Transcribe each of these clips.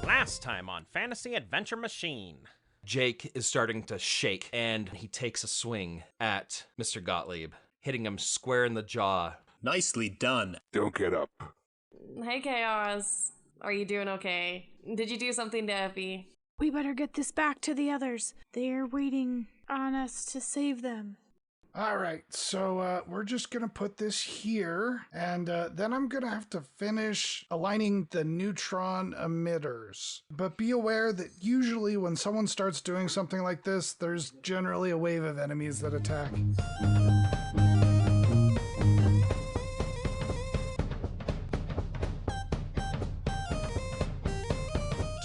Last time on Fantasy Adventure Machine. Jake is starting to shake, and he takes a swing at Mr. Gottlieb, hitting him square in the jaw. Nicely done. Don't get up. Hey, Chaos. Are you doing okay? Did you do something to Effie? We better get this back to the others. They're waiting on us to save them. All right, so we're just going to put this here, and then I'm going to have to finish aligning the neutron emitters. But be aware that usually when someone starts doing something like this, there's generally a wave of enemies that attack.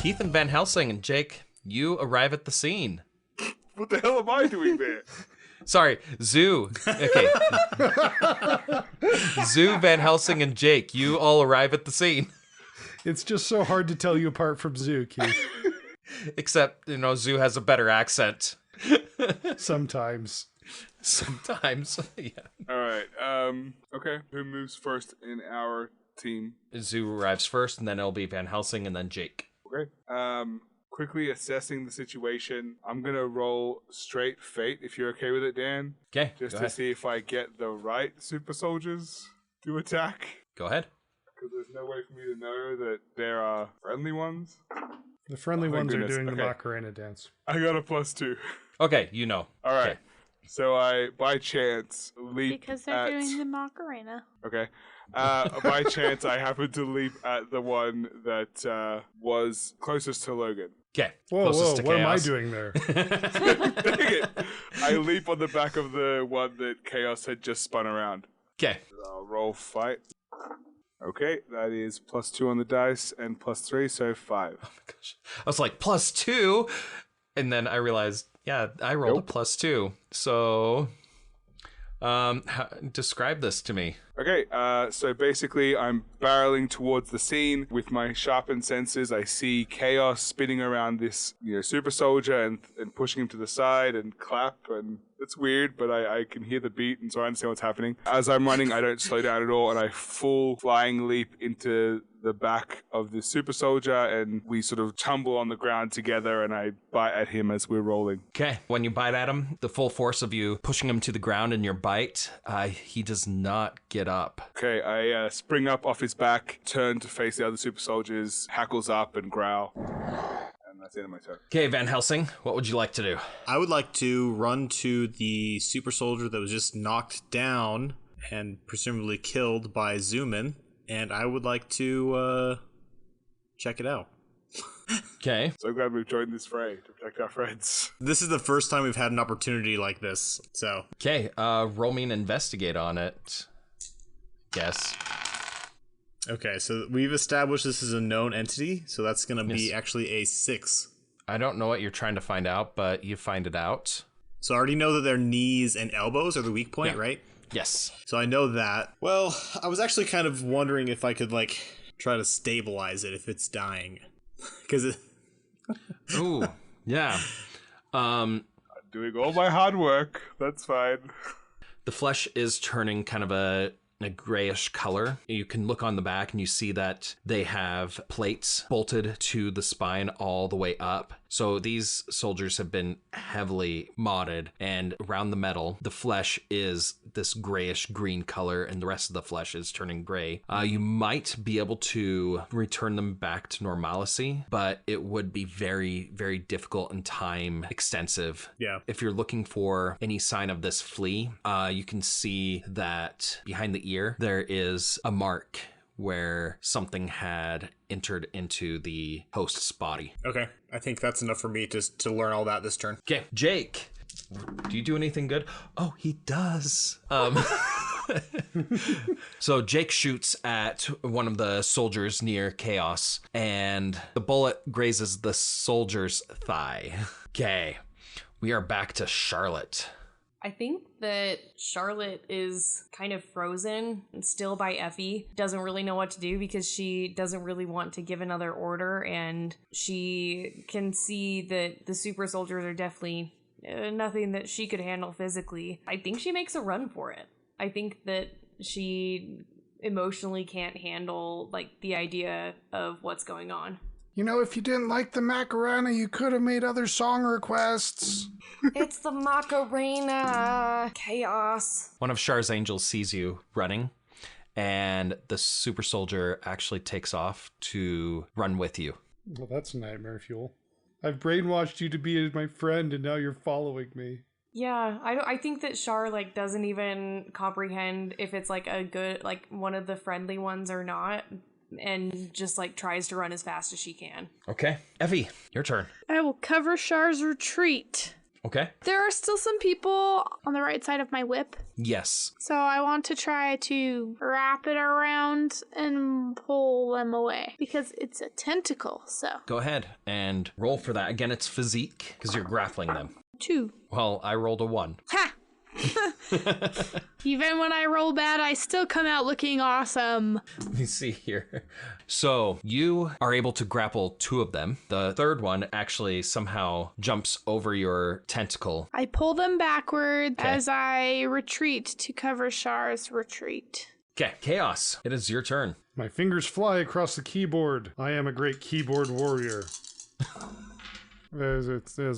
Keith and Van Helsing and Jake, you arrive at the scene. What the hell am I doing there? Sorry, Zoo. Okay. Zoo, Van Helsing, and Jake, you all arrive at the scene. It's just so hard to tell you apart from Zoo, Keith. Except, Zoo has a better accent. Sometimes. Sometimes, yeah. All right. Okay. Who moves first in our team? Zoo arrives first, and then it'll be Van Helsing, and then Jake. Okay. Quickly assessing the situation, I'm going to roll straight fate, if you're okay with it, Dan. Okay, Just go to ahead. see if I get the right super soldiers to attack. Go ahead. Because there's no way for me to know that there are friendly ones. The friendly Oh, ones goodness. are doing the Okay. Macarena dance. I got a +2. Okay, you know. All right. Okay. So I, by chance, leap Because they're at... doing the Macarena. Okay. By chance, I happen to leap at the one that was closest to Logan. Okay. Whoa, closest to what am I chaos. doing there? Dang it! I leap on the back of the one that Chaos had just spun around. Okay. I'll roll fight. Okay, that is +2 on the dice and +3, so 5. Oh my gosh. I was like, +2? And then I realized, yeah, I rolled Nope. a +2. So, describe this to me. Okay, so basically I'm barreling towards the scene with my sharpened senses. I see Chaos spinning around this, super soldier and pushing him to the side and clap, and it's weird, but I can hear the beat, and so I understand what's happening. As I'm running, I don't slow down at all, and I full flying leap into the back of the super soldier, and we sort of tumble on the ground together, and I bite at him as we're rolling. Okay. When you bite at him, the full force of you pushing him to the ground in your bite, he does not get up. Okay, I spring up off his back, turn to face the other super soldiers, hackles up and growl. And that's the end of my turn. Okay, Van Helsing, what would you like to do? I would like to run to the super soldier that was just knocked down and presumably killed by Zoomin, and I would like to check it out. Okay. So glad we've joined this fray to protect our friends. This is the first time we've had an opportunity like this, so... Okay, roll me an investigate on it. Yes. Okay, so we've established this is a known entity, so that's going to be Yes. actually a 6. I don't know what you're trying to find out, but you find it out. So I already know that their knees and elbows are the weak point, Yeah. right? Yes. So I know that. Well, I was actually kind of wondering if I could, try to stabilize it if it's dying. Because it... Ooh, yeah. I'm doing all my hard work. That's fine. The flesh is turning kind of a grayish color. You can look on the back and you see that they have plates bolted to the spine all the way up. So these soldiers have been heavily modded, and around the metal, the flesh is this grayish green color and the rest of the flesh is turning gray. You might be able to return them back to normalcy, but it would be very, very difficult and time extensive. Yeah. If you're looking for any sign of this flea, you can see that behind the ear, there is a mark where something had entered into the host's body. Okay, I think that's enough for me to learn all that this turn. Okay, Jake, do you do anything good? Oh, he does. So Jake shoots at one of the soldiers near Chaos, and the bullet grazes the soldier's thigh. Okay, we are back to Charlotte. I think that Charlotte is kind of frozen and still by Effie. Doesn't really know what to do because she doesn't really want to give another order, and she can see that the super soldiers are definitely nothing that she could handle physically. I think she makes a run for it. I think that she emotionally can't handle the idea of what's going on. You know, if you didn't like the Macarena, you could have made other song requests. It's the Macarena. Chaos. One of Char's angels sees you running, and the super soldier actually takes off to run with you. Well, that's nightmare fuel. I've brainwashed you to be my friend, and now you're following me. Yeah, I think that Char, like, doesn't even comprehend if it's, like, a good, like, one of the friendly ones or not, and just, like, tries to run as fast as she can. Okay. Effie, your turn. I will cover Char's retreat. Okay. There are still some people on the right side of my whip, Yes. so I want to try to wrap it around and pull them away because it's a tentacle, so. Go ahead and roll for that. Again, it's physique, because you're grappling them. 2. Well, I rolled a 1. Ha! Even when I roll bad, I still come out looking awesome. Let me see here. So you are able to grapple 2 of them. The third one actually somehow jumps over your tentacle. I pull them backward Okay. as I retreat to cover Char's retreat. Okay, Chaos. It is your turn. My fingers fly across the keyboard. I am a great keyboard warrior. There's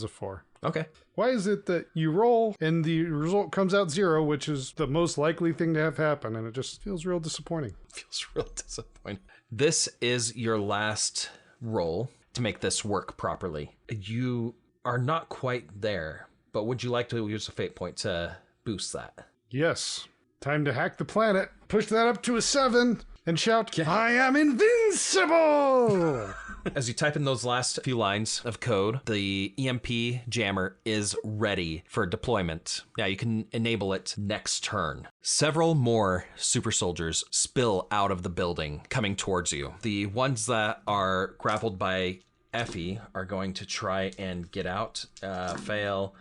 a 4. Okay. Why is it that you roll and the result comes out 0, which is the most likely thing to have happen, and it just feels real disappointing? Feels real disappointing. This is your last roll to make this work properly. You are not quite there, but would you like to use a fate point to boost that? Yes. Time to hack the planet, push that up to a 7, and shout, I am invincible! As you type in those last few lines of code, the EMP jammer is ready for deployment. Now you can enable it next turn. Several more super soldiers spill out of the building, coming towards you. The ones that are grappled by Effie are going to try and get out. Fail.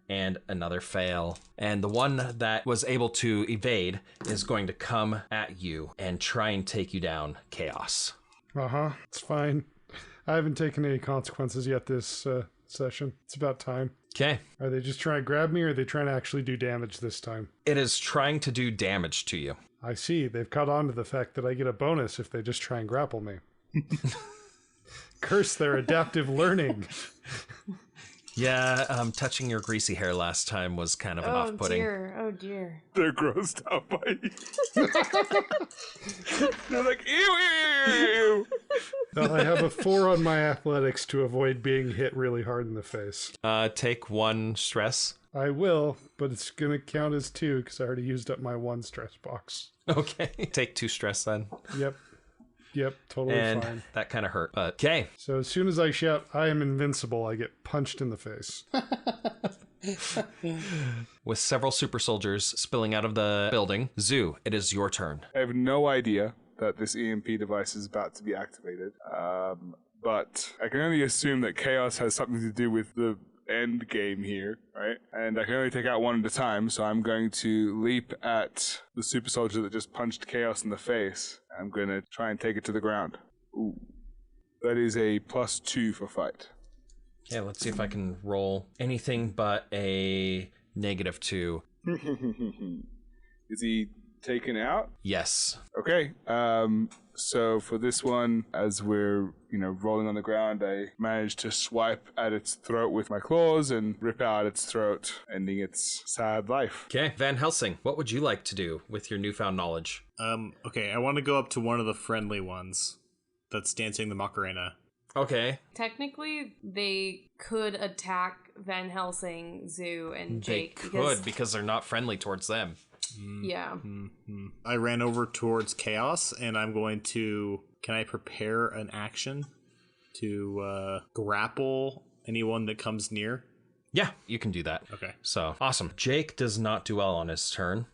And another fail. And the one that was able to evade is going to come at you and try and take you down, Chaos. It's fine. I haven't taken any consequences yet this session. It's about time. Okay. Are they just trying to grab me, or are they trying to actually do damage this time? It is trying to do damage to you. I see. They've caught on to the fact that I get a bonus if they just try and grapple me. Curse their adaptive learning. Yeah, touching your greasy hair last time was kind of an off-putting. Oh dear. They're grossed out by you. They're like, ew, ew, ew. Well, I have a 4 on my athletics to avoid being hit really hard in the face. Take 1 stress. I will, but it's going to count as 2 because I already used up my 1 stress box. Okay. Take 2 stress then. Yep, totally And fine. that kind of hurt. But okay. So as soon as I shout, I am invincible, I get punched in the face. With several super soldiers spilling out of the building, Zoo, it is your turn. I have no idea that this EMP device is about to be activated. But I can only assume that Chaos has something to do with the end game here, right? And I can only take out one at a time, so I'm going to leap at the super soldier that just punched Chaos in the face. I'm going to try and take it to the ground. Ooh. That is a +2 for fight. Okay, let's see if I can roll anything but a -2. Is he taken out? Yes. Okay. So for this one, as we're, rolling on the ground, I managed to swipe at its throat with my claws and rip out its throat, ending its sad life. Okay, Van Helsing, what would you like to do with your newfound knowledge? Okay, I want to go up to one of the friendly ones that's dancing the Macarena. Okay. Technically, they could attack Van Helsing, Zoo, and They Jake. could, because they're not friendly towards them. Yeah. I ran over towards Chaos, and I'm going to... Can I prepare an action to grapple anyone that comes near? Yeah, you can do that. Okay. So, awesome. Jake does not do well on his turn.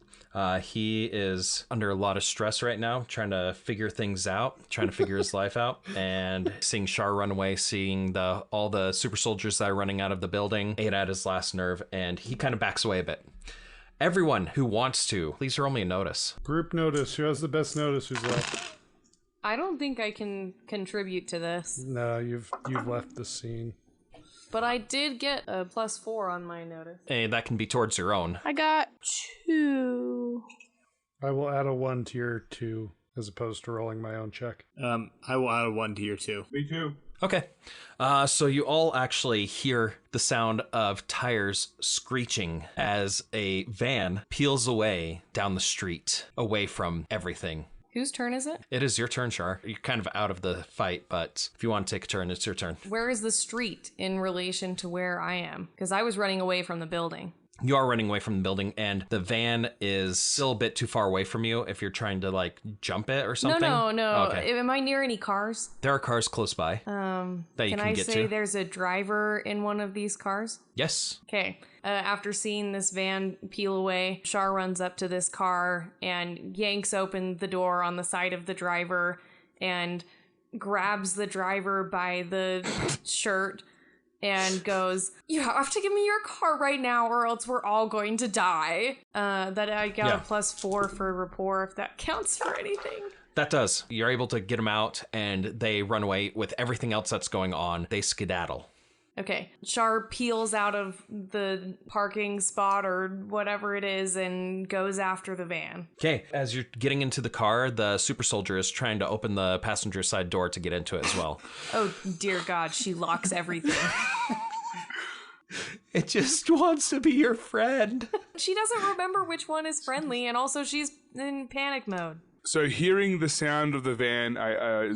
He is under a lot of stress right now, trying to figure things out, trying to figure his life out, and seeing Char run away, seeing all the super soldiers that are running out of the building, ate at his last nerve, and he kind of backs away a bit. Everyone who wants to, please roll me a notice. Group notice. Who has the best notice? Who's left? I don't think I can contribute to this, No, you've left the scene. but I did get a +4 on my notice. Hey, that can be towards your own. I got 2. I will add a 1 to your 2 as opposed to rolling my own check. I will add a 1 to your 2. Me too. Okay. So you all actually hear the sound of tires screeching as a van peels away down the street, away from everything. Whose turn is it? It is your turn, Char. You're kind of out of the fight, but if you want to take a turn, it's your turn. Where is the street in relation to where I am? Because I was running away from the building. You are running away from the building, and the van is still a bit too far away from you if you're trying to, like, jump it or something. No. Oh, okay. Am I near any cars? There are cars close by that you can get say to. there's a driver in one of these cars? Yes. Okay. After seeing this van peel away, Char runs up to this car and yanks open the door on the side of the driver and grabs the driver by the shirt and goes, "You have to give me your car right now or else we're all going to die." That I got a +4 for rapport, if that counts for anything. That does. You're able to get them out, and they run away with everything else that's going on. They skedaddle. Okay. Char peels out of the parking spot or whatever it is and goes after the van. Okay. As you're getting into the car, the super soldier is trying to open the passenger side door to get into it as well. Oh, dear God. She locks everything. It just wants to be your friend. She doesn't remember which one is friendly, and also she's in panic mode. So hearing the sound of the van,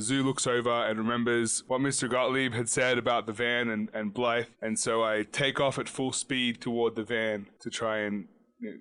Zoo looks over and remembers what Mr. Gottlieb had said about the van and Blithe, and so I take off at full speed toward the van to try and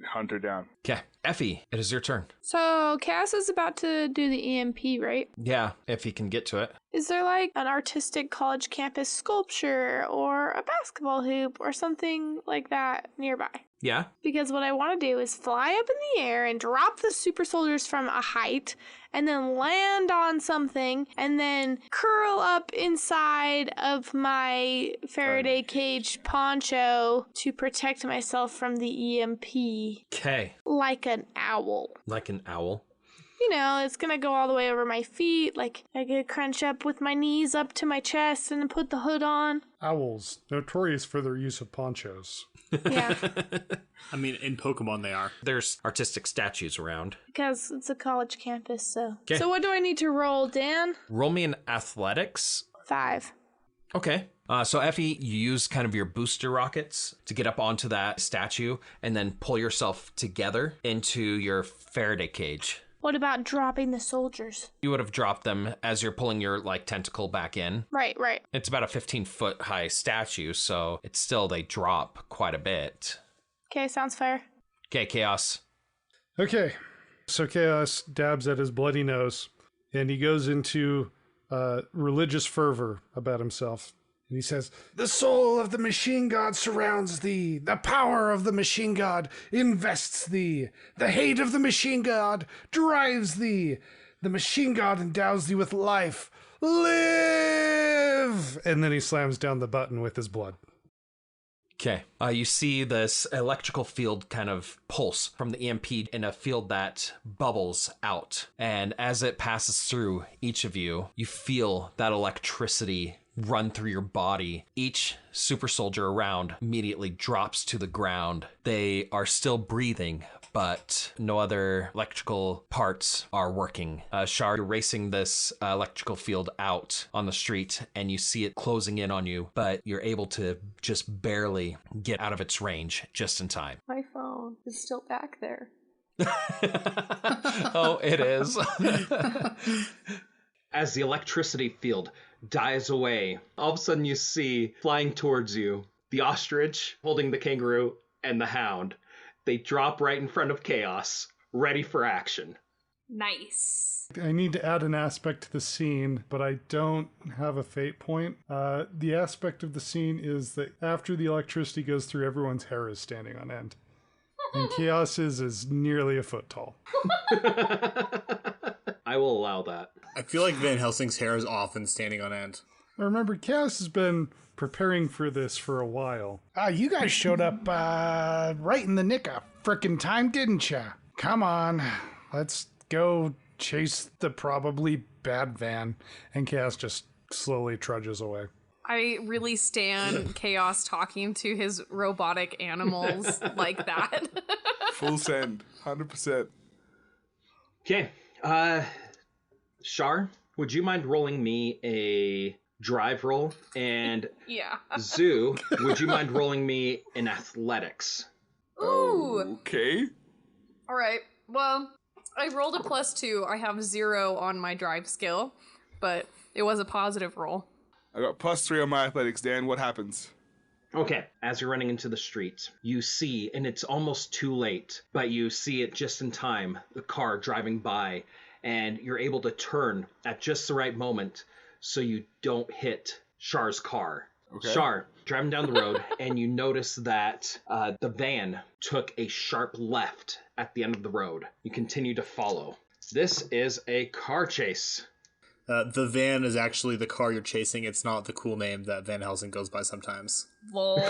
hunt her down. Okay. Effie, it is your turn. So Cass is about to do the EMP, right? Yeah, if he can get to it. Is there like an artistic college campus sculpture or a basketball hoop or something like that nearby? Yeah? Because what I want to do is fly up in the air and drop the super soldiers from a height and then land on something and then curl up inside of my Faraday cage poncho to protect myself from the EMP. Okay. Like an owl. Like an owl? You know, it's gonna go all the way over my feet. Like, I could crunch up with my knees up to my chest and then put the hood on. Owls, notorious for their use of ponchos. Yeah. I mean, in Pokemon they are. There's artistic statues around. Because it's a college campus, so. 'Kay. So what do I need to roll, Dan? Roll me an athletics. 5. Okay. So Effie, you use kind of your booster rockets to get up onto that statue and then pull yourself together into your Faraday cage. What about dropping the soldiers? You would have dropped them as you're pulling your, tentacle back in. Right. It's about a 15-foot high statue, so it's still, they drop quite a bit. Okay, sounds fair. Okay, Chaos. Okay, so Chaos dabs at his bloody nose, and he goes into religious fervor about himself. And he says, "The soul of the machine god surrounds thee. The power of the machine god invests thee. The hate of the machine god drives thee. The machine god endows thee with life. Live!" And then he slams down the button with his blood. Okay. You see this electrical field kind of pulse from the EMP in a field that bubbles out. And as it passes through each of you, you feel that electricity run through your body. Each super soldier around immediately drops to the ground. They are still breathing, but no other electrical parts are working. Char, you're racing this electrical field out on the street, and you see it closing in on you, but you're able to just barely get out of its range just in time. My phone is still back there. Oh, it is. As the electricity field dies away, all of a sudden you see flying towards you the ostrich holding the kangaroo and the hound. They drop right in front of Chaos, ready for action. Nice. I need to add an aspect to the scene, but I don't have a fate point. The aspect of the scene is that after the electricity goes through, everyone's hair is standing on end. And Chaos's is nearly a foot tall. I will allow that. I feel like Van Helsing's hair is often standing on end. I remember Chaos has been preparing for this for a while. You guys showed up right in the nick of frickin' time, didn't ya? Come on, let's go chase the probably bad van. And Chaos just slowly trudges away. I really stand Chaos talking to his robotic animals like that. Full send, 100%. Okay. Char, would you mind rolling me a drive roll. And Yeah. Zoo, would you mind rolling me in athletics? Ooh. Okay. All right. Well, I rolled a +2. I have 0 on my drive skill, but it was a positive roll. I got +3 on my athletics. Dan, what happens? Okay, as you're running into the street, you see, and it's almost too late, but you see it just in time, the car driving by, and you're able to turn at just the right moment so you don't hit Char's car. Okay. Char, driving down the road, and you notice that the van took a sharp left at the end of the road. You continue to follow. This is a car chase. The van is actually the car you're chasing. It's not the cool name that Van Helsing goes by sometimes. Lol.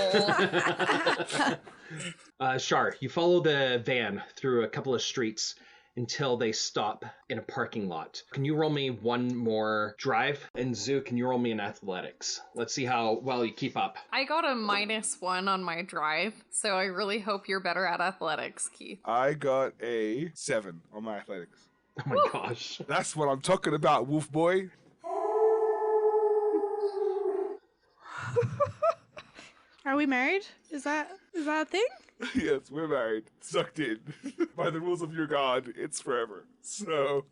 Char, you follow the van through a couple of streets until they stop in a parking lot. Can you roll me one more drive? And Zoo, can you roll me in athletics? Let's see how well you keep up. I got a -1 on my drive, so I really hope you're better at athletics, Keith. I got a 7 on my athletics. Oh my gosh. That's what I'm talking about, Wolf Boy. Are we married? Is that a thing? Yes, we're married. Sucked in. By the rules of your god, it's forever. So...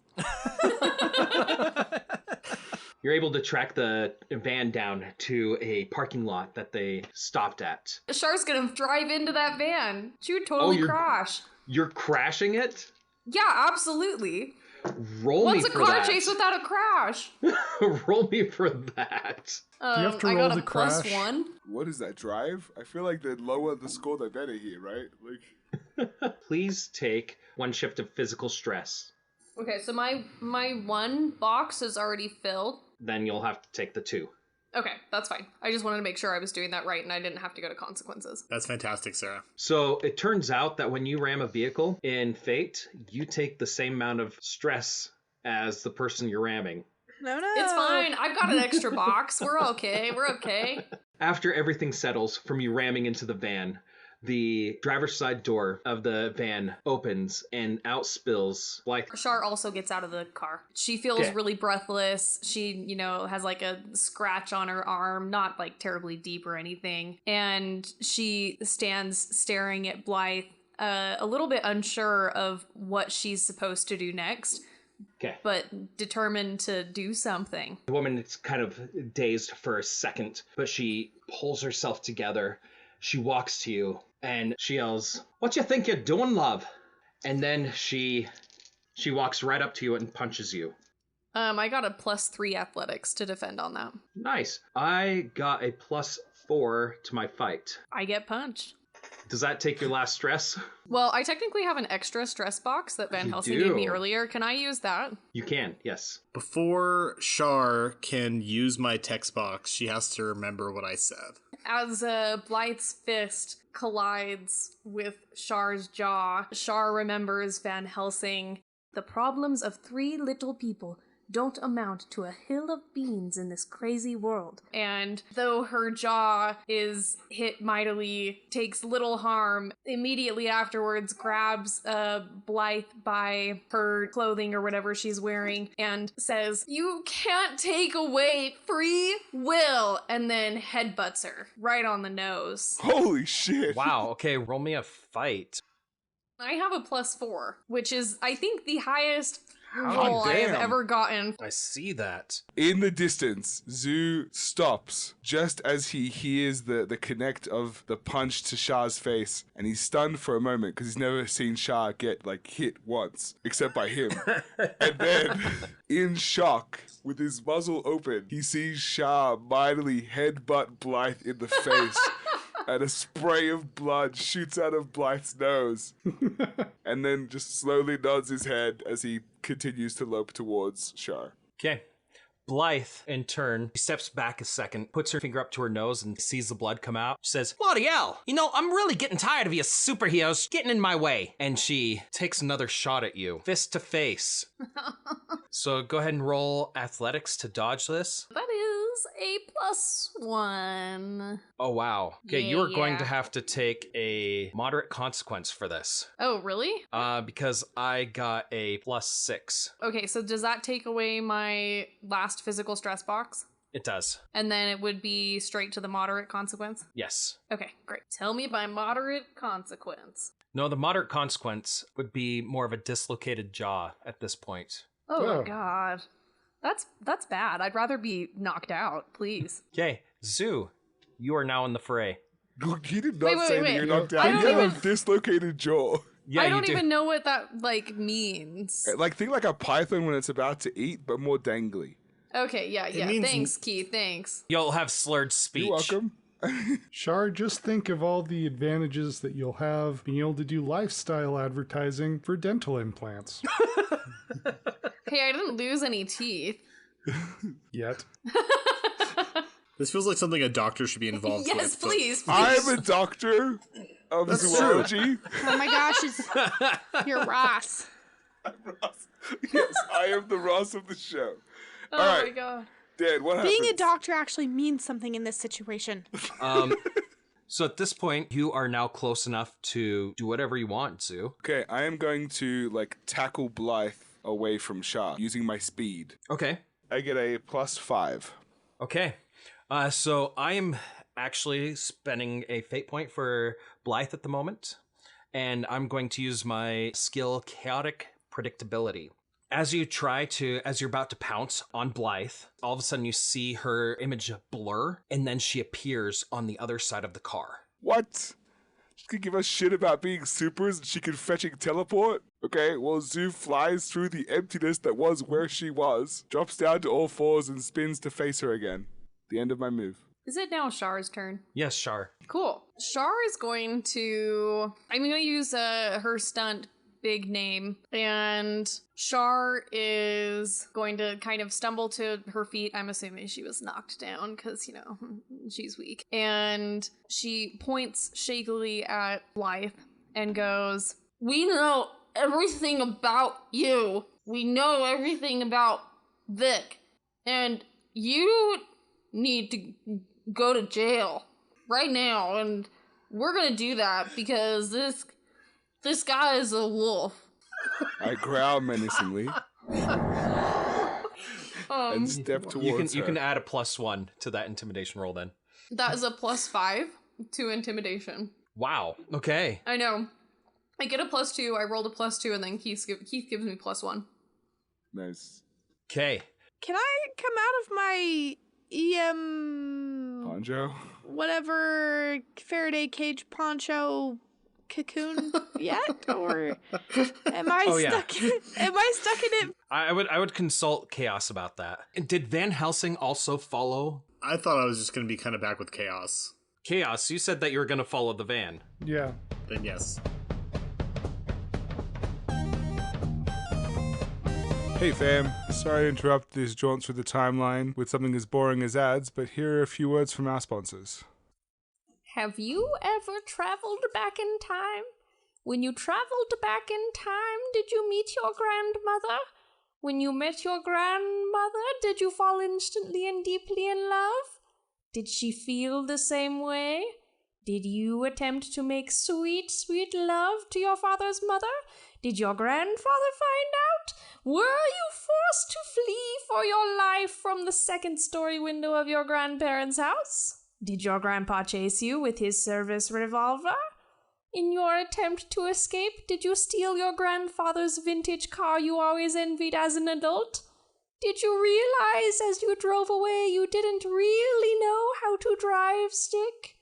You're able to track the van down to a parking lot that they stopped at. Char's gonna drive into that van. She would totally crash. You're crashing it? Yeah, absolutely. Roll What's me a for car that. chase without a crash? Roll me for that. you have to I roll got a the crash? +1. What is that, drive? I feel like the lower the score, the better here, right? Like... Please take 1 shift of physical stress. Okay, so my 1 box is already filled. Then you'll have to take the 2. Okay, that's fine. I just wanted to make sure I was doing that right and I didn't have to go to consequences. That's fantastic, Sarah. So it turns out that when you ram a vehicle in Fate, you take the same amount of stress as the person you're ramming. No. It's fine. I've got an extra box. We're okay. We're okay. After everything settles from you ramming into the van, the driver's side door of the van opens and out spills Blithe. Char also gets out of the car. She feels really breathless. She, has like a scratch on her arm, not like terribly deep or anything. And she stands staring at Blithe, a little bit unsure of what she's supposed to do next. Okay. But determined to do something. The woman is kind of dazed for a second, but she pulls herself together. She walks to you and she yells, "What you think you're doing, love?" And then she walks right up to you and punches you. I got a +3 athletics to defend on that. Nice. I got a +4 to my fight. I get punched. Does that take your last stress? Well, I technically have an extra stress box that Van You Helsing gave me do. earlier. Can I use that? You can, yes. Before Char can use my text box, she has to remember what I said. As Blithe's fist collides with Char's jaw, Char remembers Van Helsing. The problems of 3 little people don't amount to a hill of beans in this crazy world. And though her jaw is hit mightily, takes little harm, immediately afterwards grabs Blithe by her clothing or whatever she's wearing and says, "You can't take away free will," and then headbutts her right on the nose. Holy shit. Wow, okay, roll me a fight. I have a +4, which is, I think, the highest Hot roll I have damn. ever gotten. I see that. In the distance, Zoo stops just as he hears the connect of the punch to Char's face, and he's stunned for a moment because he's never seen Char get hit once, except by him. And then, in shock, with his muzzle open, he sees Char mightily headbutt Blithe in the face. And a spray of blood shoots out of Blithe's nose. And then just slowly nods his head as he continues to lope towards Char. Okay. Blithe, in turn, steps back a second, puts her finger up to her nose and sees the blood come out. She says, "Bloody hell, I'm really getting tired of you superheroes getting in my way." And she takes another shot at you, fist to face. So go ahead and roll athletics to dodge this. That is a +1. Oh, wow. Okay, you are going Yeah. to have to take a moderate consequence for this. Oh, really? Because I got a +6. Okay, so does that take away my last physical stress box? It does. And then it would be straight to the moderate consequence? Yes. Okay, great. Tell me by moderate consequence. No, the moderate consequence would be more of a dislocated jaw at this point. Oh, Oh. God. That's bad. I'd rather be knocked out, please. Okay, Zoo, you are now in the fray. He did Wait, not wait, say wait. that you're knocked I down. don't You have even- a dislocated jaw. Yeah, I don't you do. even know what that, means. Like, think like a python when it's about to eat, but more dangly. Okay, yeah. means- Thanks, Keith, thanks. You'll have slurred speech. You're welcome. Shar, just think of all the advantages that you'll have being able to do lifestyle advertising for dental implants. Hey, I didn't lose any teeth. Yet. This feels like something a doctor should be involved with. Yes, but- please. I'm a doctor of That's zoology. Oh my gosh, you're Ross. Yes, I am the Ross of the show. Oh All my right. god. Dan, what happens? Being a doctor actually means something in this situation. So at this point, you are now close enough to do whatever you want, Zoo. Okay, I am going to tackle Blithe away from Shah using my speed. Okay. I get a +5. Okay. So I am actually spending a fate point for Blithe at the moment, and I'm going to use my skill Chaotic Predictability. As you're about to pounce on Blithe, all of a sudden you see her image blur, and then she appears on the other side of the car. What? She could give us shit about being supers and she can fetch and teleport? Okay, well, Zoo flies through the emptiness that was where she was, drops down to all fours and spins to face her again. The end of my move. Is it now Shar's turn? Yes, Shar. Cool. Shar is going to... I'm going to use her stunt big name, and Shar is going to kind of stumble to her feet. I'm assuming she was knocked down because, she's weak. And she points shakily at Blithe and goes, "We know everything about you. We know everything about Vic. And you need to go to jail right now. And we're going to do that because this guy is a wolf." I growl menacingly and step towards You her. can add a +1 to that intimidation roll then. That is a +5 to intimidation. Wow. Okay. I know. I get a +2, I rolled a +2, and then Keith gives me +1. Nice. Okay. Can I come out of my Poncho? whatever Faraday cage poncho cocoon yet, or am I Oh, yeah. stuck? Am I stuck in it? I would consult Chaos about that. And did Van Helsing also follow? I thought I was just going to be kind of back with Chaos. Chaos, you said that you were going to follow the van. Yeah. Then yes. Hey fam, sorry to interrupt this jaunt through the timeline with something as boring as ads, but here are a few words from our sponsors. Have you ever traveled back in time? When you traveled back in time, did you meet your grandmother? When you met your grandmother, did you fall instantly and deeply in love? Did she feel the same way? Did you attempt to make sweet, sweet love to your father's mother? Did your grandfather find out? Were you forced to flee for your life from the second-story window of your grandparents' house? Did your grandpa chase you with his service revolver? In your attempt to escape, did you steal your grandfather's vintage car you always envied as an adult? Did you realize as you drove away you didn't really know how to drive stick?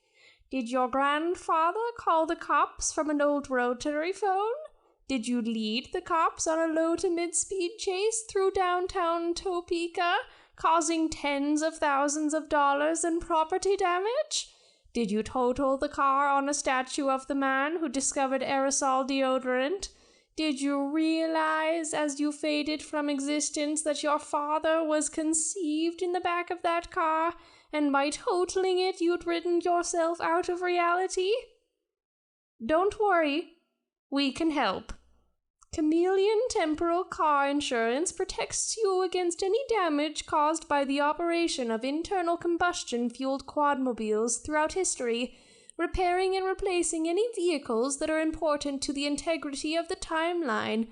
Did your grandfather call the cops from an old rotary phone? Did you lead the cops on a low to mid-speed chase through downtown Topeka, causing tens of thousands of dollars in property damage? Did you total the car on a statue of the man who discovered aerosol deodorant? Did you realize as you faded from existence that your father was conceived in the back of that car, and by totaling it you'd ridden yourself out of reality? Don't worry, we can help. Chameleon Temporal Car Insurance protects you against any damage caused by the operation of internal combustion-fueled quadmobiles throughout history, repairing and replacing any vehicles that are important to the integrity of the timeline.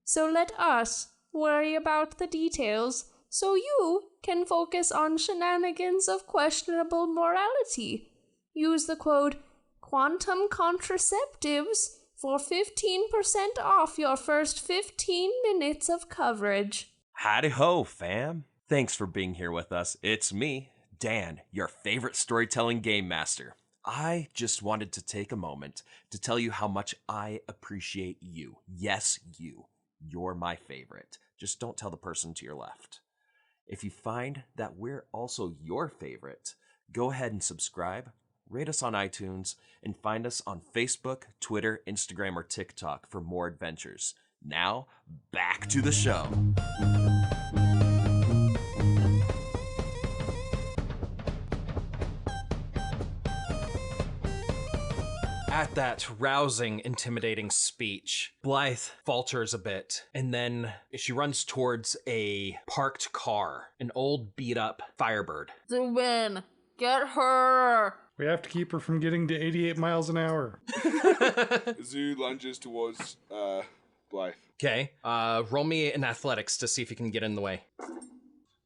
So let us worry about the details. so you can focus on shenanigans of questionable morality. Use the code Quantum Contraceptives for 15% off your first 15 minutes of coverage. Howdy ho, fam. Thanks for being here with us. It's me, Dan, your favorite storytelling game master. I just wanted to take a moment to tell you how much I appreciate you. Yes, you. You're my favorite. Just don't tell the person to your left. If you find that we're also your favorite, go ahead and subscribe, rate us on iTunes, and find us on Facebook, Twitter, Instagram, or TikTok for more adventures. Now, back to the show. At that rousing, intimidating speech, Blithe falters a bit, and then she runs towards a parked car, an old beat-up Firebird. Zubin, get her! We have to keep her from getting to 88 miles an hour. Zoo lunges towards Blithe. Okay, roll me an athletics to see if you can get in the way.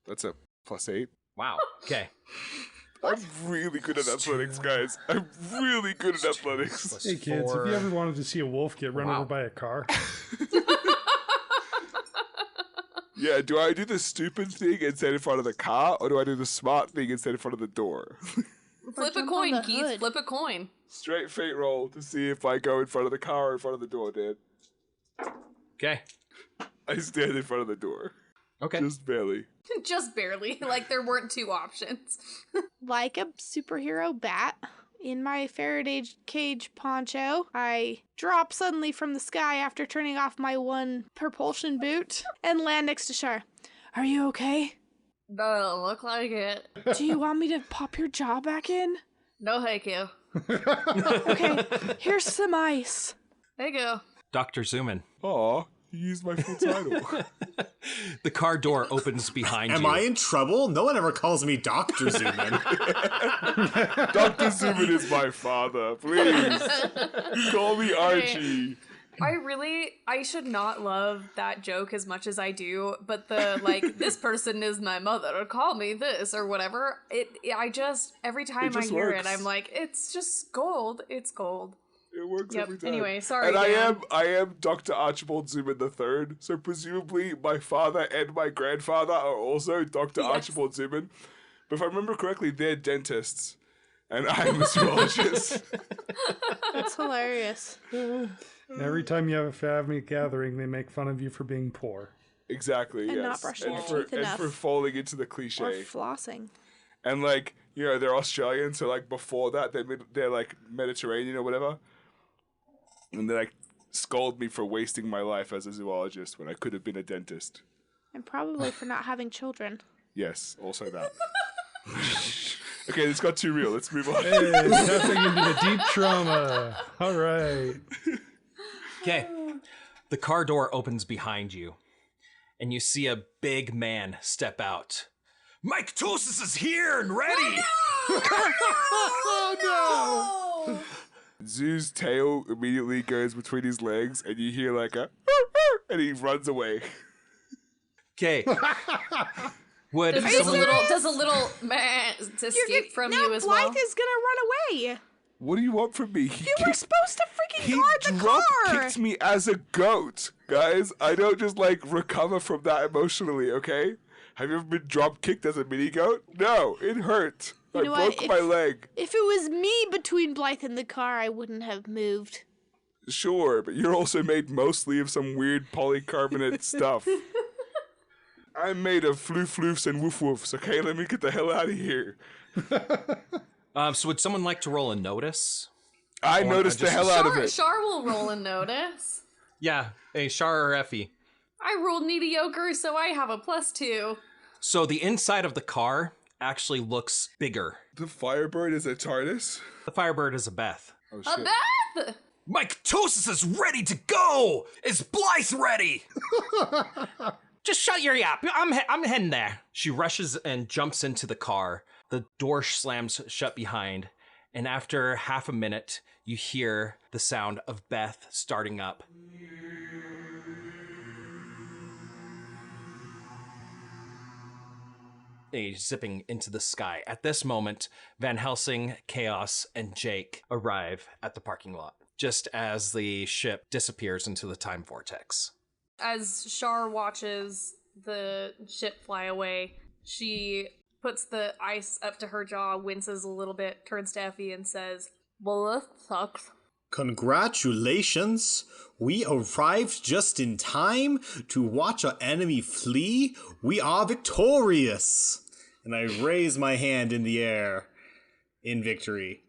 That's a +8. Wow, okay. I'm really good at athletics, guys. I'm really good at athletics. Hey kids, if you ever wanted to see a wolf get run over by a car, Yeah, do I do the stupid thing and stand in front of the car, or do I do the smart thing and stand in front of the door? Flip a coin, Keith. Flip a coin. Straight fate roll to see if I go in front of the car or in front of the door, Dan. Okay. I stand in front of the door. Okay. Just barely. Just barely. Like there weren't two options. Like a superhero bat, in my Faraday cage poncho, I drop suddenly from the sky after turning off my one propulsion boot and land next to Shar. Are you okay? Doesn't look like it. Do you want me to pop your jaw back in? No, thank you. Okay, here's some ice. Thank you. Dr. Zoomin. Aw, you used my full title. The car door opens behind you. Am I in trouble? No one ever calls me Dr. Zoomin. Dr. Zoomin is my father. Please. Call me Archie. I should not love that joke as much as I do, but the, like, this person is my mother, call me this, or whatever, every time I hear it, I'm like, it's just gold, it's gold. It works every time. Anyway, sorry, And Dan. I am Dr. Archibald Zoomin III, so presumably my father and my grandfather are also Dr. Yes. Archibald Zoomin. But if I remember correctly, they're dentists, and I'm a zoologist. That's hilarious. every time you have a family gathering, they make fun of you for being poor. Exactly, And yes. not brushing your teeth and enough. for falling into the Or cliche. flossing. And like, you know, they're Australian, so like before that, they're like Mediterranean or whatever. And they like scold me for wasting my life as a zoologist when I could have been a dentist. And probably for not having children. Yes, also that. Okay, this got too real. Let's move on. Hey, tapping into the deep trauma. All right. Okay. The car door opens behind you, and you see a big man step out. Mike Tosis is here and ready! Oh no! Zoo's tail immediately goes between his legs, and you hear like a and he runs away. Okay. Would Does a little man escape from you as well? Blythe is gonna run away. What do you want from me? You were supposed to freaking He guard the drop car. kicked me as a goat, guys. I don't just like recover from that emotionally, okay? Have you ever been drop kicked as a mini goat? No, it hurt. I know what? broke my leg. If it was me between Blythe and the car, I wouldn't have moved. Sure, but you're also made mostly of some weird polycarbonate stuff. I'm made of floof-floofs and woof-woofs, okay? Let me get the hell out of here. So would someone like to roll a notice? I noticed the hell out of it. Shar will roll a notice. Yeah, a Shar or Effie. I rolled mediocre, so I have a +2. So the inside of the car actually looks bigger. The Firebird is a TARDIS? The Firebird is a Beth. Oh, A shit. Beth! Mike Tosis is ready to go! Is Blithe ready? Just shut your yap. I'm heading there. She rushes and jumps into the car. The door slams shut behind. And after half a minute, you hear the sound of Beth starting up. zipping into the sky. At this moment, Van Helsing, Chaos, and Jake arrive at the parking lot, just as the ship disappears into the time vortex. As Shar watches the ship fly away, she puts the ice up to her jaw, winces a little bit, turns to Effie and says, "Well, this sucks." Congratulations! We arrived just in time to watch our enemy flee. We are victorious! And I raise my hand in the air in victory.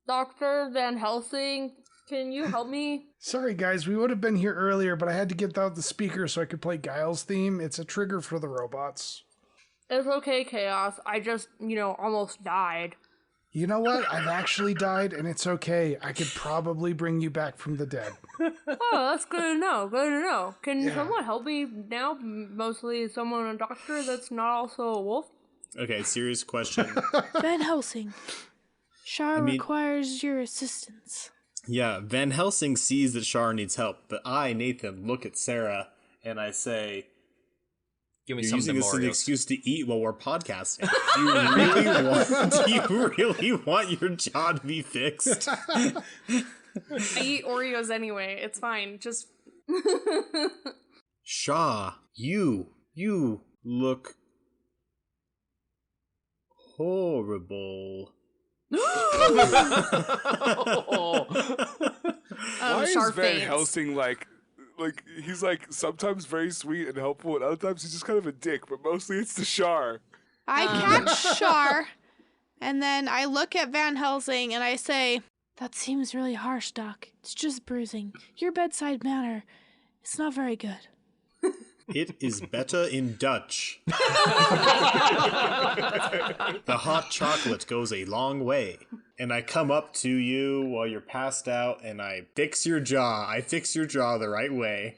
Dr. Van Helsing, can you help me? Sorry, guys, we would have been here earlier, but I had to get out the speaker so I could play Guile's theme. It's a trigger for the robots. It's okay, Chaos. I just, almost died. You know what? I've actually died, and it's okay. I could probably bring you back from the dead. Oh, that's good to know. Good to know. Can someone help me now? Mostly someone, a doctor that's not also a wolf? Okay, serious question. Van Helsing, Shar requires your assistance. Yeah, Van Helsing sees that Shar needs help, but I, Nathan, look at Sarah and I say, Give me "You're some using this as an Demorios." excuse to eat while we're podcasting. Do you really want your jaw to be fixed?" I eat Oreos anyway. It's fine. Just Shaw, you look horrible. Why Shar is Van faints. Helsing like he's like sometimes very sweet and helpful, and other times he's just kind of a dick, but mostly it's the Shar. I catch Shar, and then I look at Van Helsing and I say, "That seems really harsh, Doc. It's just bruising. Your bedside manner, it's not very good." It is better in Dutch. The hot chocolate goes a long way. And I come up to you while you're passed out and I fix your jaw. I fix your jaw the right way.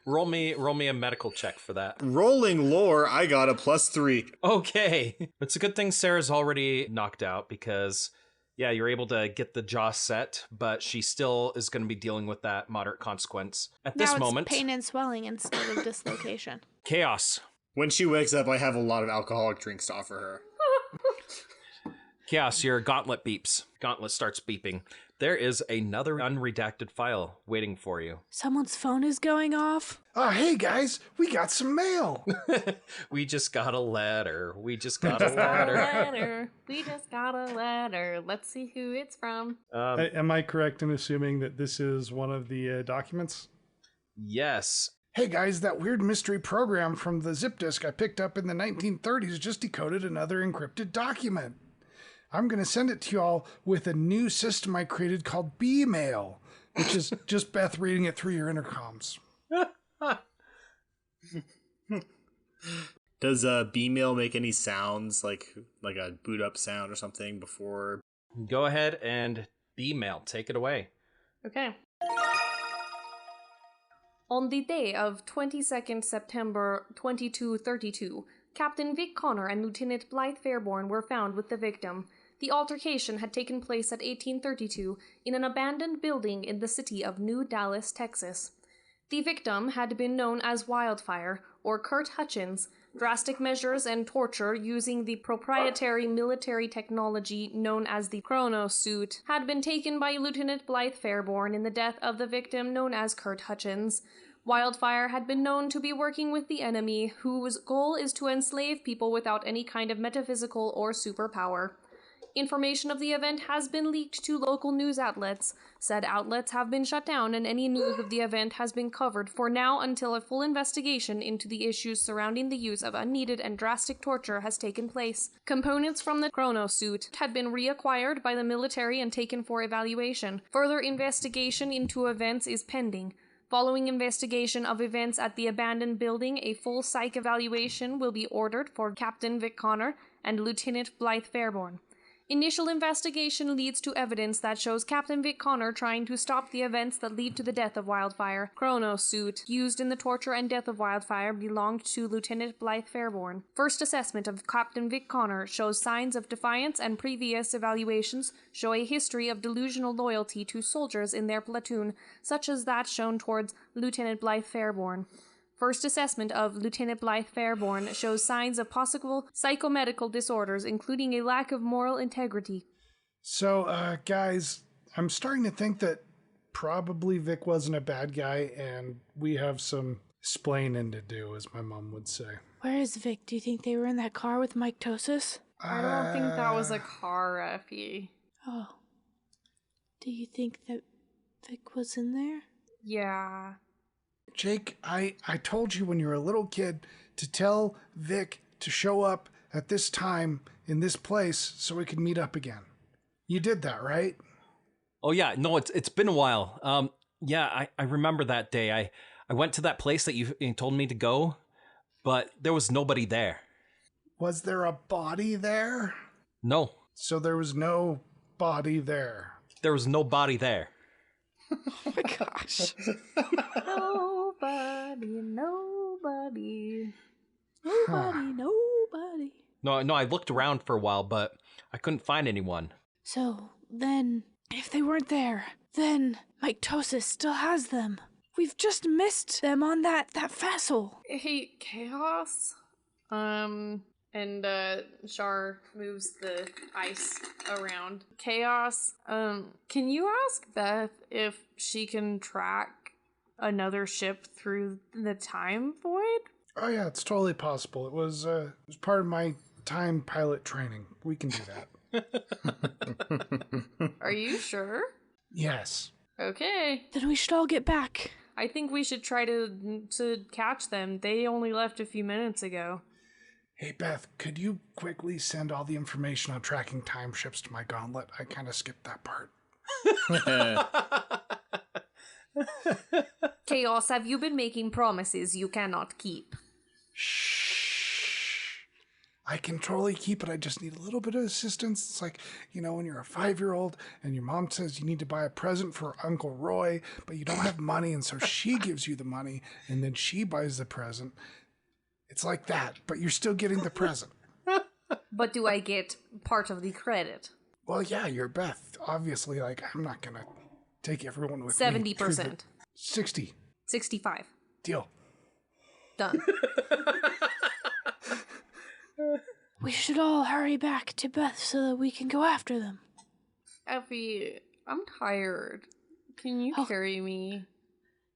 Roll me a medical check for that. Rolling lore, I got a +3. Okay. It's a good thing Sarah's already knocked out because, yeah, you're able to get the jaw set, but she still is going to be dealing with that moderate consequence. At this now it's moment, pain and swelling instead of dislocation. Chaos. When she wakes up, I have a lot of alcoholic drinks to offer her. Chaos, your gauntlet beeps. Gauntlet starts beeping. There is another unredacted file waiting for you. Someone's phone is going off. Oh, hey, guys, we got some mail. We just got a letter. We just got a letter. letter. We just got a letter. Let's see who it's from. Am I correct in assuming that this is one of the documents? Yes. Hey, guys, that weird mystery program from the zip disk I picked up in the 1930s just decoded another encrypted document. I'm going to send it to y'all with a new system I created called B-Mail, which is just Beth reading it through your intercoms. Does B-mail make any sounds, like a boot up sound or something before? Go ahead and B-mail. Take it away. Okay. On the day of 22nd September 2232, Captain Vic Connor and Lieutenant Blithe Fairborn were found with the victim. The altercation had taken place at 1832 in an abandoned building in the city of New Dallas, Texas. The victim had been known as Wildfire, or Kurt Hutchins. Drastic measures and torture using the proprietary military technology known as the Chrono Suit had been taken by Lieutenant Blithe Fairborn in the death of the victim known as Kurt Hutchins. Wildfire had been known to be working with the enemy, whose goal is to enslave people without any kind of metaphysical or superpower. Information of the event has been leaked to local news outlets. Said outlets have been shut down and any news of the event has been covered for now until a full investigation into the issues surrounding the use of unneeded and drastic torture has taken place. Components from the Chrono Suit had been reacquired by the military and taken for evaluation. Further investigation into events is pending. Following investigation of events at the abandoned building, a full psych evaluation will be ordered for Captain Vic Connor and Lieutenant Blithe Fairborn. Initial investigation leads to evidence that shows Captain Vic Connor trying to stop the events that lead to the death of Wildfire. Chrono Suit, used in the torture and death of Wildfire, belonged to Lieutenant Blithe Fairborn. First assessment of Captain Vic Connor shows signs of defiance, and previous evaluations show a history of delusional loyalty to soldiers in their platoon, such as that shown towards Lieutenant Blithe Fairborn. First assessment of Lieutenant Blithe Fairborn shows signs of possible psychomedical disorders, including a lack of moral integrity. So, guys, I'm starting to think that probably Vic wasn't a bad guy, and we have some splaining to do, as my mom would say. Where is Vic? Do you think they were in that car with Mike Tosis? I don't think that was a car, Effie. Oh. Do you think that Vic was in there? Yeah. Jake, I told you when you were a little kid to tell Vic to show up at this time in this place so we could meet up again. You did that, right? Oh yeah, no, it's been a while. Yeah, I remember that day. I went to that place that you told me to go, but there was nobody there. Was there a body there? No. So there was no body there. There was no body there. Oh my gosh. Nobody. Nobody. No, I looked around for a while, but I couldn't find anyone. So then, if they weren't there, then Mike Tosis still has them. We've just missed them on that facile. Hey, Chaos? And Char moves the ice around. Chaos, can you ask Beth if she can track another ship through the time void? Oh yeah, it's totally possible. It was part of my time pilot training. We can do that. Are you sure? Yes. Okay. Then we should all get back. I think we should try to catch them. They only left a few minutes ago. Hey Beth, could you quickly send all the information on tracking time ships to my gauntlet? I kind of skipped that part. Chaos, have you been making promises you cannot keep? Shh. I can totally keep it. I just need a little bit of assistance. It's like, when you're a 5-year-old and your mom says you need to buy a present for Uncle Roy, but you don't have money, and so she gives you the money, and then she buys the present. It's like that, but you're still getting the present. But do I get part of the credit? Well, yeah, you're Beth. Obviously, I'm not going to take everyone with 70%. me. 60. 65. Deal. Done. We should all hurry back to Beth so that we can go after them. Effie, I'm tired. Can you carry me?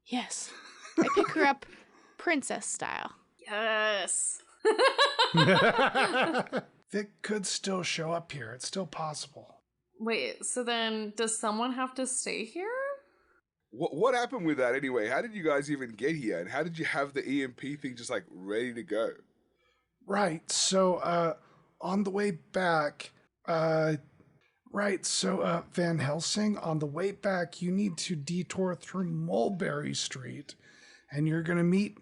Yes. I pick her up princess style. Yes. Vic could still show up here. It's still possible. Wait, so then does someone have to stay here? What happened with that anyway? How did you guys even get here? And how did you have the EMP thing just ready to go? Right. So, on the way back, Van Helsing, on the way back, you need to detour through Mulberry Street, and you're going to meet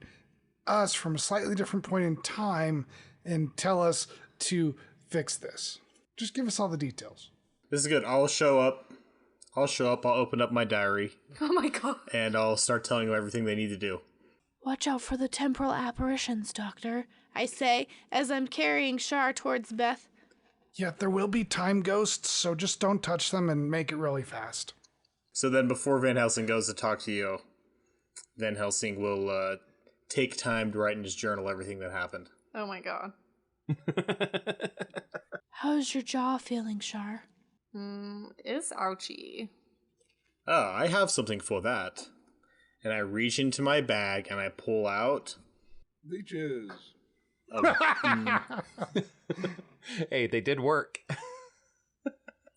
us from a slightly different point in time and tell us to fix this. Just give us all the details. This is good. I'll show up. I'll open up my diary. Oh my god. And I'll start telling them everything they need to do. Watch out for the temporal apparitions, Doctor, I say as I'm carrying Char towards Beth. Yeah, there will be time ghosts, so just don't touch them and make it really fast. So then before Van Helsing goes to talk to you, Van Helsing will take time to write in his journal everything that happened. Oh my god. How's your jaw feeling, Char? It's ouchy. Oh, I have something for that. And I reach into my bag and I pull out... Leeches. Hey, they did work.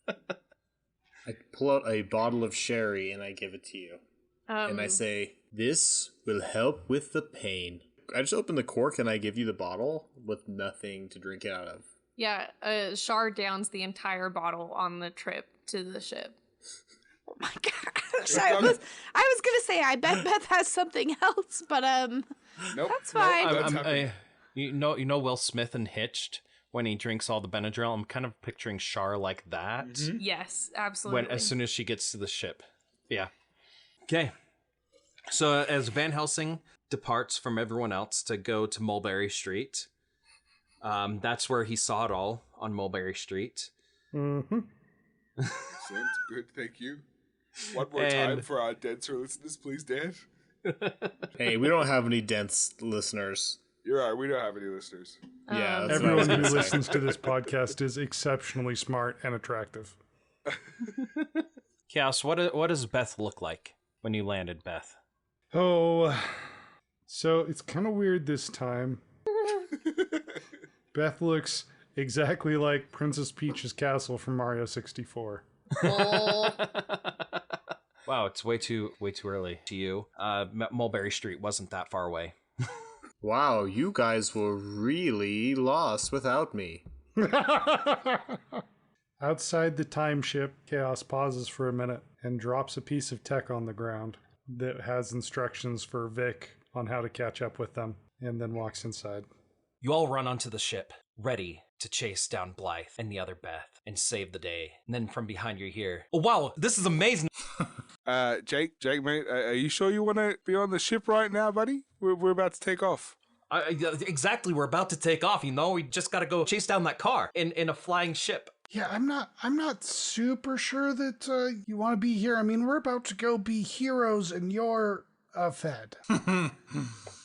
I pull out a bottle of sherry and I give it to you. And I say, this will help with the pain. I just open the cork and I give you the bottle with nothing to drink it out of. Yeah, Char downs the entire bottle on the trip to the ship. Oh my gosh. I was gonna say I bet Beth has something else, but Nope. that's fine. Nope, You know Will Smith in Hitched when he drinks all the Benadryl? I'm kind of picturing Char like that. Mm-hmm. Yes, absolutely. As soon as she gets to the ship. Yeah. Okay. So as Van Helsing departs from everyone else to go to Mulberry Street, that's where he saw it all, on Mulberry Street. Mm-hmm. Excellent. Good, thank you. One more time for our denser listeners, please, Dan. Hey, we don't have any dense listeners. You're right. We don't have any listeners. Yeah, that's what I was Everyone who gonna say. listens to this podcast is exceptionally smart and attractive. Chaos, what does Beth look like when you landed, Beth? Oh, so it's kind of weird this time. Beth looks exactly like Princess Peach's castle from Mario 64. Wow, it's way too early to you. Mulberry Street wasn't that far away. Wow, you guys were really lost without me. Outside the time ship, Chaos pauses for a minute and drops a piece of tech on the ground that has instructions for Vic on how to catch up with them, and then walks inside. You all run onto the ship, ready to chase down Blithe and the other Beth and save the day. And then from behind you hear, "Oh wow, this is amazing!" Jake, mate, are you sure you want to be on the ship right now, buddy? We're about to take off. Exactly, we're about to take off. You know, we just got to go chase down that car in a flying ship. Yeah, I'm not super sure that you want to be here. I mean, we're about to go be heroes and you're fed.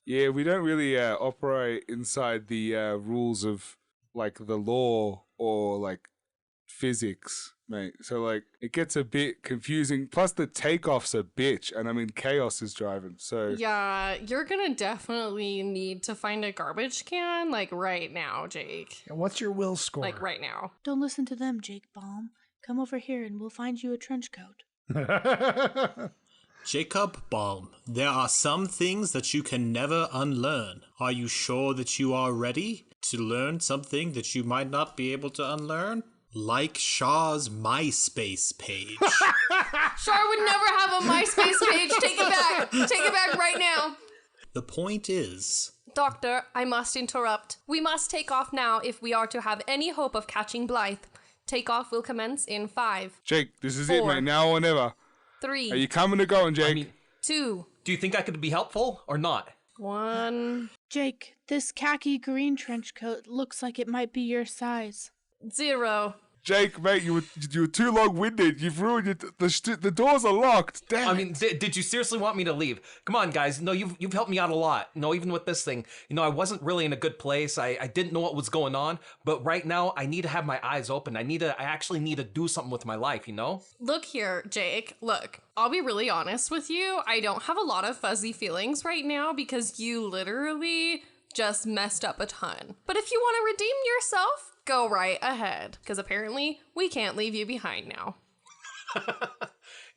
Yeah, we don't really operate inside the rules of like the law or like physics, mate. So like it gets a bit confusing. Plus the takeoff's a bitch, and I mean Chaos is driving. So Yeah, you're gonna definitely need to find a garbage can, like right now, Jake. And what's your will score? Like right now. Don't listen to them, Jake Baum. Come over here and we'll find you a trench coat. Jacob Baum, there are some things that you can never unlearn. Are you sure that you are ready to learn something that you might not be able to unlearn? Like Shaw's MySpace page. Char would never have a MySpace page. Take it back. Take it back right now. The point is, Doctor, I must interrupt. We must take off now if we are to have any hope of catching Blithe. Takeoff will commence in 5, Jake, this is 4, it, mate. Now or never. 3, Are you coming or going, Jake? I mean, 2, do you think I could be helpful or not? 1, Jake, this khaki green trench coat looks like it might be your size. 0. Jake, mate, you were too long-winded. You've ruined it. The doors are locked. Damn. I mean, did you seriously want me to leave? Come on, guys. No, you've helped me out a lot. No, even with this thing. You know, I wasn't really in a good place. I didn't know what was going on. But right now, I need to have my eyes open. I actually need to do something with my life, you know? Look here, Jake. Look, I'll be really honest with you. I don't have a lot of fuzzy feelings right now because you literally just messed up a ton. But if you want to redeem yourself, go right ahead, because apparently we can't leave you behind now.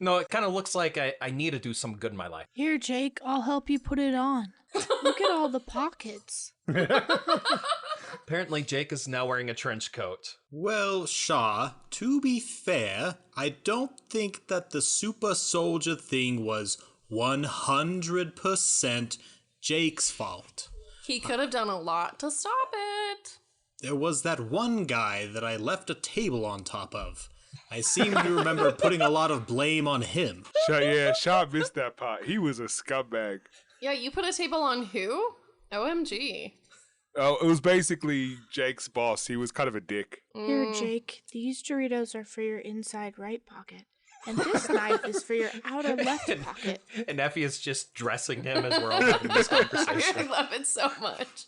No, it kind of looks like I need to do some good in my life. Here, Jake, I'll help you put it on. Look at all the pockets. Apparently, Jake is now wearing a trench coat. well, Shaw, to be fair, I don't think that the super soldier thing was 100% Jake's fault. He could have done a lot to stop it. There was that one guy that I left a table on top of. I seem to remember putting a lot of blame on him. Sharp missed that part. He was a scumbag. Yeah, you put a table on who? OMG. Oh, it was basically Jake's boss. He was kind of a dick. Here, Jake, these Doritos are for your inside right pocket. And this knife is for your outer left pocket. And Effie is just dressing him as we're all having this conversation. I love it so much.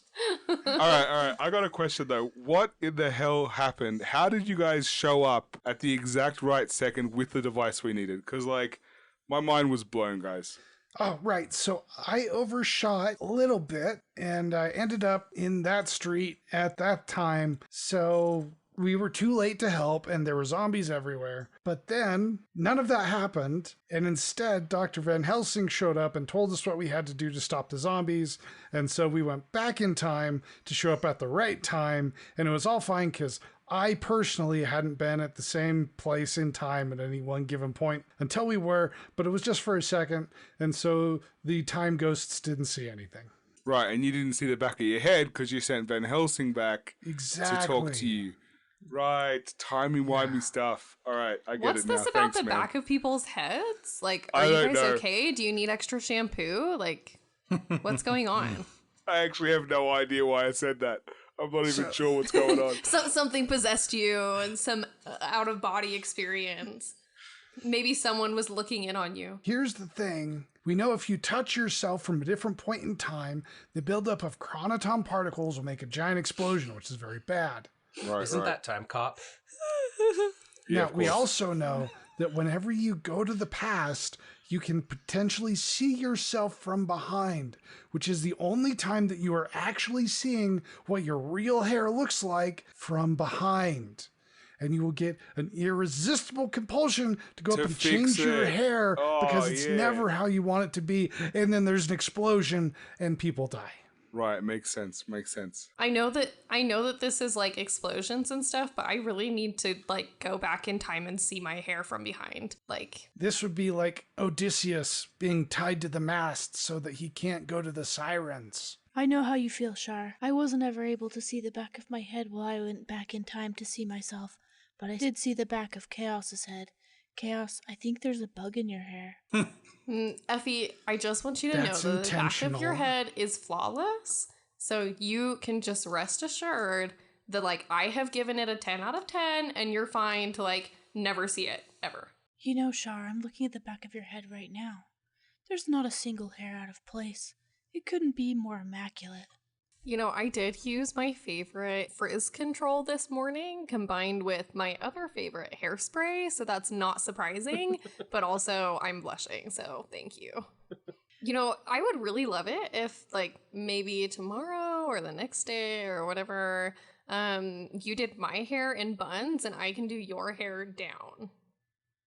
All right. I got a question, though. What in the hell happened? How did you guys show up at the exact right second with the device we needed? Because, like, my mind was blown, guys. Oh, right. So I overshot a little bit and I ended up in that street at that time. So we were too late to help and there were zombies everywhere. But then none of that happened. And instead, Dr. Van Helsing showed up and told us what we had to do to stop the zombies. And so we went back in time to show up at the right time. And it was all fine because I personally hadn't been at the same place in time at any one given point until we were, but it was just for a second. And so the time ghosts didn't see anything. Right, and you didn't see the back of your head because you sent Van Helsing back Exactly. to talk to you. Right, timey-wimey stuff. All right, I get What's it now. this about Thanks, the man. back of people's heads? Like, are I you don't guys know. okay? Do you need extra shampoo? Like, what's going on? I actually have no idea why I said that. I'm not even sure what's going on. Something possessed you and some out-of-body experience. Maybe someone was looking in on you. Here's the thing. We know if you touch yourself from a different point in time, the buildup of chronoton particles will make a giant explosion, which is very bad. Right, Isn't right. that time, cop? Yeah, Now, of we course. also know that whenever you go to the past, you can potentially see yourself from behind, which is the only time that you are actually seeing what your real hair looks like from behind. And you will get an irresistible compulsion to go To up and fix change your it. hair Oh, because it's yeah. never how you want it to be. And then there's an explosion and people die. Right, makes sense. Makes sense. I know that this is like explosions and stuff, but I really need to like go back in time and see my hair from behind. Like, This would be like Odysseus being tied to the mast so that he can't go to the sirens. I know how you feel, Shar. I wasn't ever able to see the back of my head while I went back in time to see myself, but I did see the back of Chaos's head. Chaos, I think there's a bug in your hair. Effie, I just want you to That's know that the back of your intentional. head is flawless, so you can just rest assured that like I have given it a 10 out of 10 and you're fine to like never see it ever. You know, Shar, I'm looking at the back of your head right now. There's not a single hair out of place. It couldn't be more immaculate. You know, I did use my favorite frizz control this morning combined with my other favorite hairspray, so that's not surprising, but also I'm blushing, so thank you. You know, I would really love it if, like, maybe tomorrow or the next day or whatever, you did my hair in buns and I can do your hair down.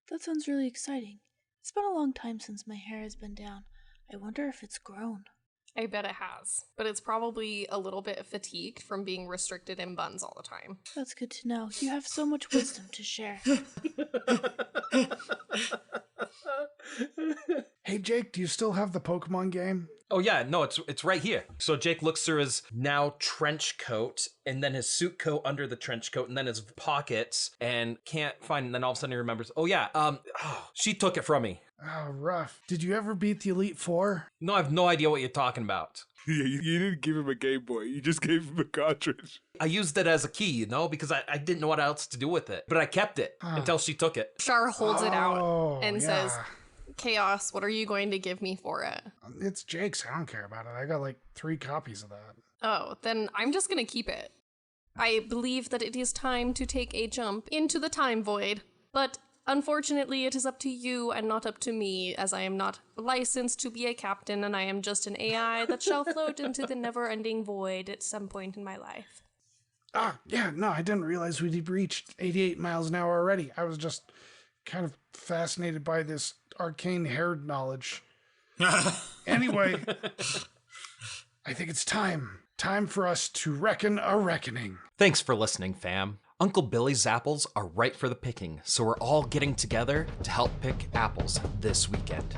That sounds really exciting. It's been a long time since my hair has been down. I wonder if it's grown. I bet it has, but it's probably a little bit fatigued from being restricted in buns all the time. That's good to know. You have so much wisdom to share. Hey, Jake, do you still have the Pokemon game? Oh yeah, no, it's right here. So Jake looks through his now trench coat, and then his suit coat under the trench coat, and then his pockets, and can't find. And then all of a sudden he remembers. Oh yeah, she took it from me. Oh, rough. Did you ever beat the Elite Four? No, I have no idea what you're talking about. Yeah, you didn't give him a Game Boy. You just gave him a cartridge. I used it as a key, you know, because I didn't know what else to do with it. But I kept it until she took it. Char holds it out Oh, and yeah. says, Chaos, what are you going to give me for it? It's Jake's. I don't care about it. I got like 3 copies of that. Oh, then I'm just gonna keep it. I believe that it is time to take a jump into the time void, but unfortunately it is up to you and not up to me, as I am not licensed to be a captain and I am just an AI that shall float into the never-ending void at some point in my life. Ah, yeah, no, I didn't realize we'd reached 88 miles an hour already. I was just kind of fascinated by this arcane hair knowledge. Anyway, I think it's time. Time for us to reckon a reckoning. Thanks for listening, fam. Uncle Billy's apples are ripe for the picking, so we're all getting together to help pick apples this weekend.